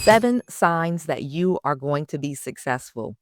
7 signs that you are going to be successful.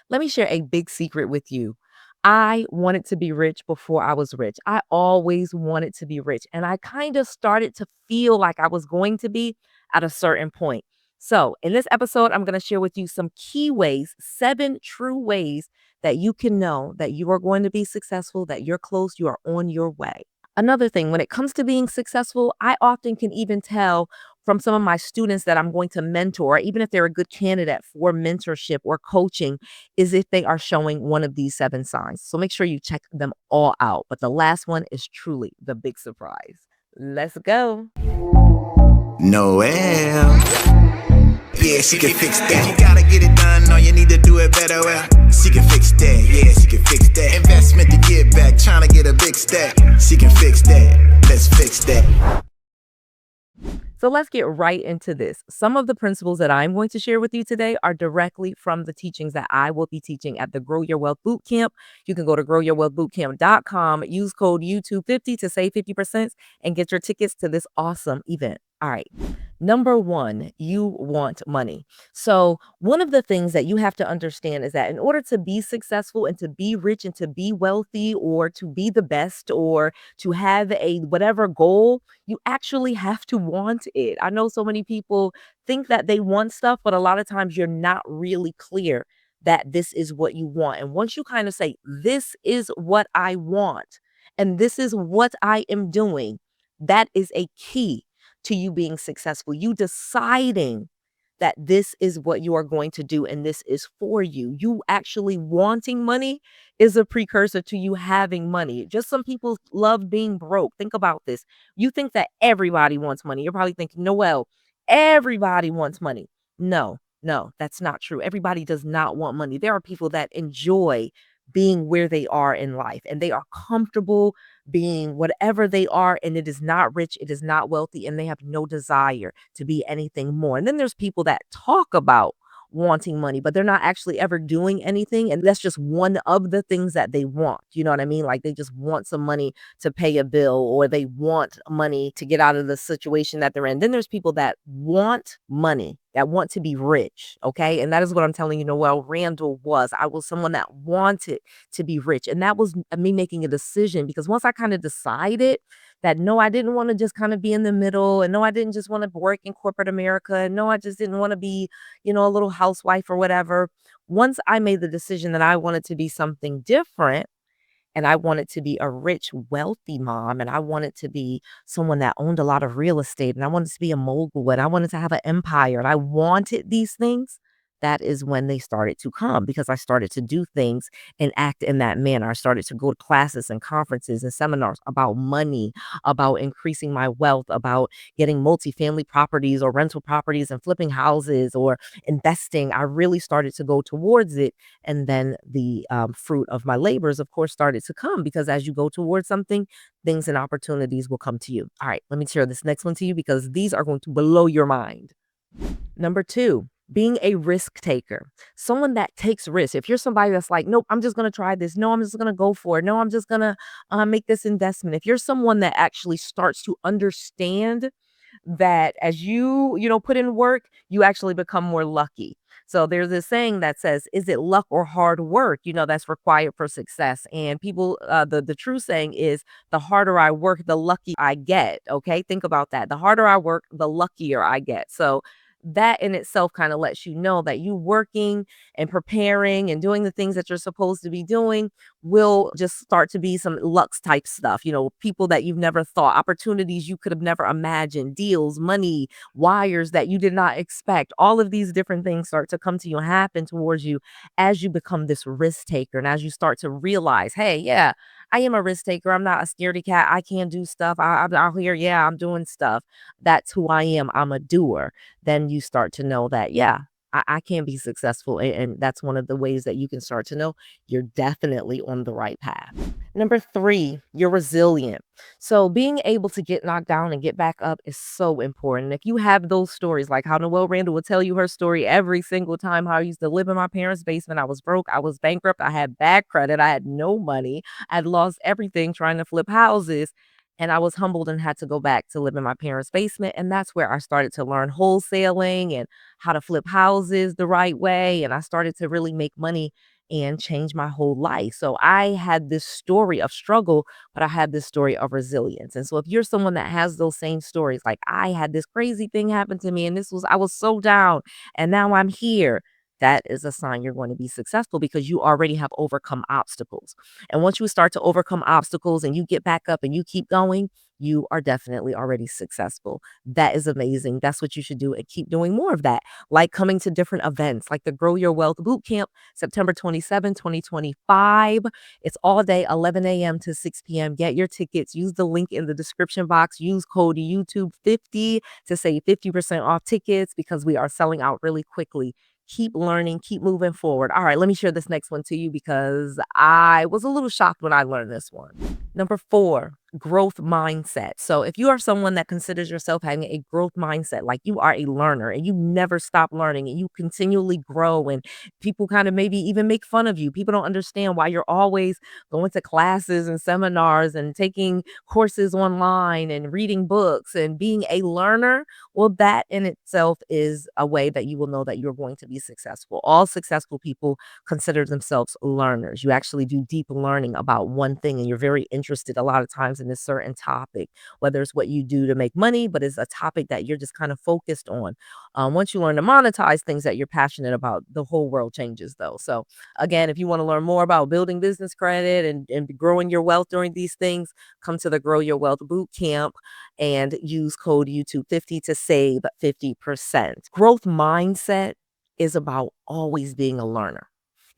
Let me share a big secret with you. I wanted to be rich before I was rich. I always wanted to be rich. And I kind of started to feel like I was going to be at a certain point. So, in this episode, I'm going to share with you some key ways, 7 true ways that you can know that you are going to be successful, that you're close, you are on your way. Another thing, when it comes to being successful, I often can even tell from some of my students that I'm going to mentor, even if they're a good candidate for mentorship or coaching, is if they are showing one of these 7 signs. So make sure you check them all out. But the last one is truly the big surprise. Let's go. Noelle. Yeah, she can fix that. You gotta get it done, or you need to do it better. Well, she can fix that. Yeah, she can fix that. Investment to get back, trying to get a big stack. She can fix that. Let's fix that. So let's get right into this. Some of the principles that I'm going to share with you today are directly from the teachings that I will be teaching at the Grow Your Wealth Bootcamp. You can go to growyourwealthbootcamp.com, use code YouTube50 to save 50% and get your tickets to this awesome event. All right. Number one, you want money. So, one of the things that you have to understand is that in order to be successful and to be rich and to be wealthy or to be the best or to have a whatever goal, you actually have to want it. I know so many people think that they want stuff, but a lot of times you're not really clear that this is what you want. And once you kind of say, this is what I want, and this is what I am doing, that is a key to you being successful. You deciding that this is what you are going to do and this is for you. You actually wanting money is a precursor to you having money. Just some people love being broke. Think about this. You think that everybody wants money. You're probably thinking, Noelle, everybody wants money. No, no, that's not true. Everybody does not want money. There are people that enjoy being where they are in life and they are comfortable being whatever they are, and it is not rich, it is not wealthy, and they have no desire to be anything more. And then there's people that talk about wanting money, but they're not actually ever doing anything. And that's just one of the things that they want. You know what I mean? Like they just want some money to pay a bill or they want money to get out of the situation that they're in. Then there's people that want money, that want to be rich. Okay. And that is what I'm telling you, Noelle, Randall was. I was someone that wanted to be rich. And that was me making a decision because once I kind of decided that no, I didn't want to just kind of be in the middle. And no, I didn't just want to work in corporate America. And no, I just didn't want to be, a little housewife or whatever. Once I made the decision that I wanted to be something different, and I wanted to be a rich, wealthy mom, and I wanted to be someone that owned a lot of real estate, and I wanted to be a mogul, and I wanted to have an empire, and I wanted these things, that is when they started to come because I started to do things and act in that manner. I started to go to classes and conferences and seminars about money, about increasing my wealth, about getting multifamily properties or rental properties and flipping houses or investing. I really started to go towards it. And then the fruit of my labors, of course, started to come because as you go towards something, things and opportunities will come to you. All right, let me share this next one to you because these are going to blow your mind. Number two, being a risk taker, someone that takes risks. If you're somebody that's like, nope, I'm just going to try this. No, I'm just going to go for it. No, I'm just going to make this investment. If you're someone that actually starts to understand that as you put in work, you actually become more lucky. So there's this saying that says, is it luck or hard work, that's required for success? And people, the true saying is the harder I work, the luckier I get. Okay. Think about that. The harder I work, the luckier I get. So that in itself kind of lets you know that you working and preparing and doing the things that you're supposed to be doing will just start to be some lux type stuff. People that you've never thought, opportunities you could have never imagined, deals, money, wires that you did not expect. All of these different things start to come to you and happen towards you as you become this risk taker. And as you start to realize, hey, yeah, I am a risk taker. I'm not a scaredy cat. I can do stuff. I'm out here. Yeah, I'm doing stuff. That's who I am. I'm a doer. Then you start to know that, yeah, I can be successful. And that's one of the ways that you can start to know you're definitely on the right path. Number three, you're resilient. So being able to get knocked down and get back up is so important. If you have those stories, like how Noelle Randall will tell you her story every single time, how I used to live in my parents' basement. I was broke. I was bankrupt. I had bad credit. I had no money. I had lost everything trying to flip houses. And I was humbled and had to go back to live in my parents' basement. And that's where I started to learn wholesaling and how to flip houses the right way. And I started to really make money and change my whole life. So I had this story of struggle, but I had this story of resilience. And so if you're someone that has those same stories, like I had this crazy thing happen to me and I was so down and now I'm here. That is a sign you're going to be successful because you already have overcome obstacles. And once you start to overcome obstacles and you get back up and you keep going, you are definitely already successful. That is amazing. That's what you should do and keep doing more of that. Like coming to different events like the Grow Your Wealth Bootcamp, September 27, 2025. It's all day, 11 a.m. to 6 p.m. Get your tickets. Use the link in the description box. Use code YouTube50 to save 50% off tickets because we are selling out really quickly. Keep learning, keep moving forward. All right, let me share this next one to you because I was a little shocked when I learned this one. Number 4, growth mindset. So if you are someone that considers yourself having a growth mindset, like you are a learner and you never stop learning and you continually grow and people kind of maybe even make fun of you. People don't understand why you're always going to classes and seminars and taking courses online and reading books and being a learner. Well, that in itself is a way that you will know that you're going to be successful. All successful people consider themselves learners. You actually do deep learning about one thing and you're very interested a lot of times in a certain topic, whether it's what you do to make money, but it's a topic that you're just kind of focused on. Once you learn to monetize things that you're passionate about, the whole world changes though. So again, if you want to learn more about building business credit and growing your wealth during these things, come to the Grow Your Wealth Bootcamp and use code YouTube50 to save 50%. Growth mindset is about always being a learner.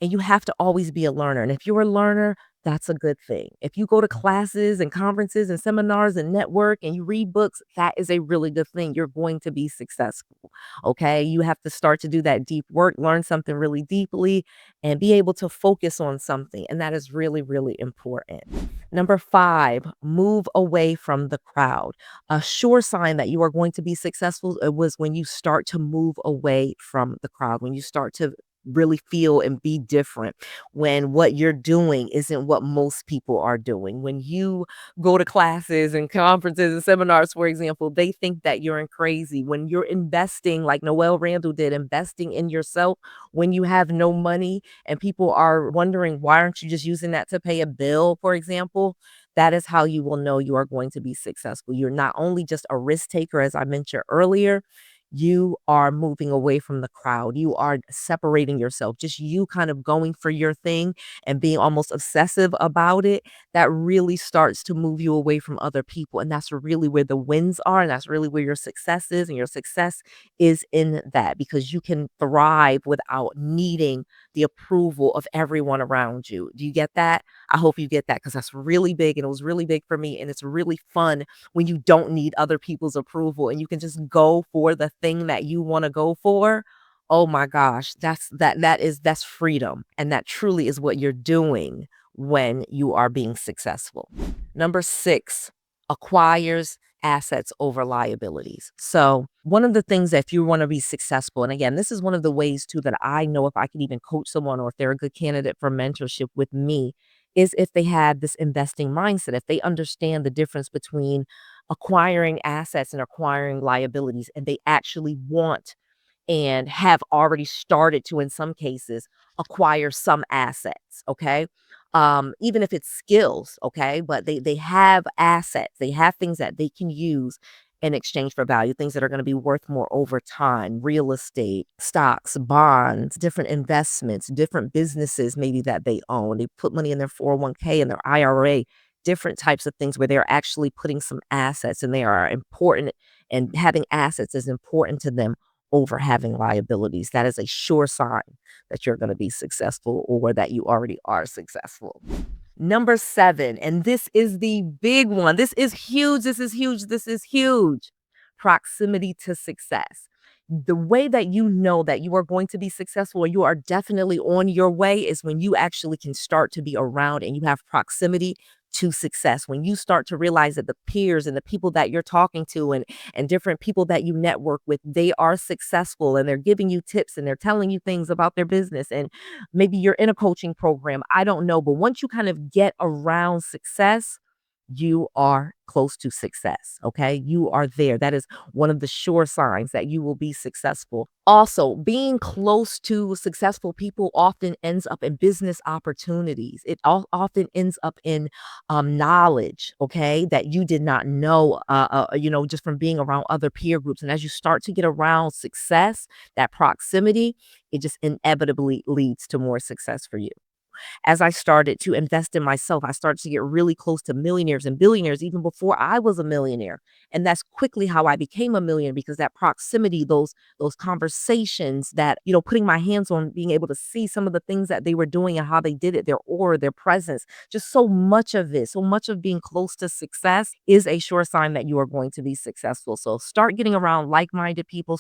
And you have to always be a learner. And if you're a learner, that's a good thing. If you go to classes and conferences and seminars and network and you read books, that is a really good thing. You're going to be successful. Okay. You have to start to do that deep work, learn something really deeply, and be able to focus on something. And that is really, really important. Number 5, move away from the crowd. A sure sign that you are going to be successful was when you start to move away from the crowd, when you start to really feel and be different, when what you're doing isn't what most people are doing. When you go to classes and conferences and seminars, for example, they think that you're crazy. When you're investing, like Noelle Randall did, investing in yourself when you have no money and people are wondering, why aren't you just using that to pay a bill, for example? That is how you will know you are going to be successful. You're not only just a risk taker, as I mentioned earlier, you are moving away from the crowd. You are separating yourself, just you kind of going for your thing and being almost obsessive about it. That really starts to move you away from other people. And that's really where the wins are. And that's really where your success is. And your success is in that because you can thrive without needing the approval of everyone around you. Do you get that? I hope you get that because that's really big. And it was really big for me. And it's really fun when you don't need other people's approval and you can just go for the thing that you want to go for. Oh my gosh, that's freedom. And that truly is what you're doing when you are being successful. Number 6, acquires assets over liabilities. So one of the things that if you want to be successful, and again, this is one of the ways too that I know if I can even coach someone or if they're a good candidate for mentorship with me, is if they have this investing mindset, if they understand the difference between acquiring assets and acquiring liabilities, and they actually want and have already started to, in some cases, acquire some assets. Okay. Even if it's skills, okay, but they have assets, they have things that they can use in exchange for value, things that are going to be worth more over time, real estate, stocks, bonds, different investments, different businesses maybe that they own. They put money in their 401k and their IRA, different types of things where they're actually putting some assets and they are important and having assets is important to them over having liabilities. That is a sure sign that you're going to be successful or that you already are successful. Number 7, and this is the big one. This is huge. This is huge. This is huge. Proximity to success. The way that you know that you are going to be successful or you are definitely on your way is when you actually can start to be around and you have proximity to success. When you start to realize that the peers and the people that you're talking to and different people that you network with, they are successful and they're giving you tips and they're telling you things about their business. And maybe you're in a coaching program. I don't know. But once you kind of get around success, you are close to success. Okay. You are there. That is one of the sure signs that you will be successful. Also, being close to successful people often ends up in business opportunities. It often ends up in knowledge, okay, that you did not know, just from being around other peer groups. And as you start to get around success, that proximity, it just inevitably leads to more success for you. As I started to invest in myself, I started to get really close to millionaires and billionaires even before I was a millionaire. And that's quickly how I became a millionaire, because that proximity, those conversations, that, putting my hands on, being able to see some of the things that they were doing and how they did it, their aura, their presence, just so much of it, so much of being close to success is a sure sign that you are going to be successful. So start getting around like-minded people,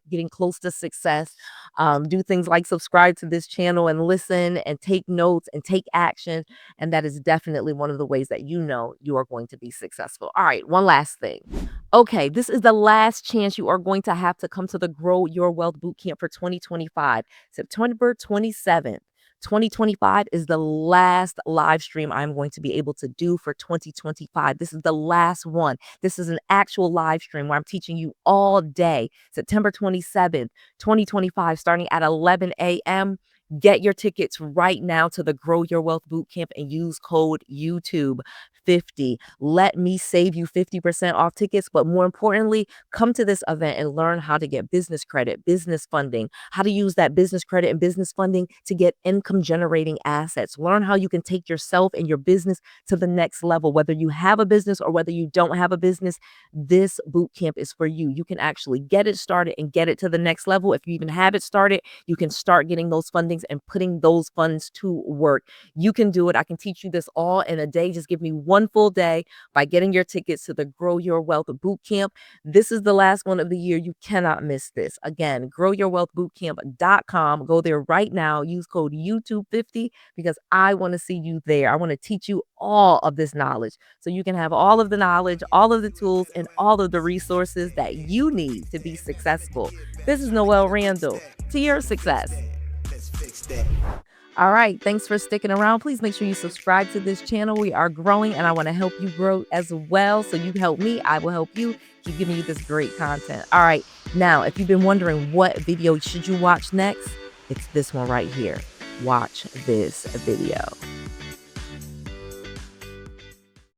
getting close to success. Do things like subscribe to this channel and listen and take notes and take action. And that is definitely one of the ways that you are going to be successful. All right, one last thing. Okay, this is the last chance you are going to have to come to the Grow Your Wealth Bootcamp for 2025, September 27th. 2025 is the last live stream I'm going to be able to do for 2025. This is the last one. This is an actual live stream where I'm teaching you all day, September 27th, 2025, starting at 11 a.m. Get your tickets right now to the Grow Your Wealth Bootcamp and use code YouTube50. Let me save you 50% off tickets, but more importantly, come to this event and learn how to get business credit, business funding, how to use that business credit and business funding to get income generating assets. Learn how you can take yourself and your business to the next level. Whether you have a business or whether you don't have a business, this boot camp is for you. You can actually get it started and get it to the next level. If you even have it started, you can start getting those fundings and putting those funds to work. You can do it. I can teach you this all in a day. Just give me one full day by getting your tickets to the Grow Your Wealth Bootcamp. This is the last one of the year. You cannot miss this. Again, growyourwealthbootcamp.com. Go there right now. Use code YouTube50 because I want to see you there. I want to teach you all of this knowledge so you can have all of the knowledge, all of the tools, and all of the resources that you need to be successful. This is Noelle Randall. To your success. All right. Thanks for sticking around. Please make sure you subscribe to this channel. We are growing and I want to help you grow as well. So you help me, I will help you. Keep giving you this great content. All right. Now, if you've been wondering what video should you watch next, it's this one right here. Watch this video.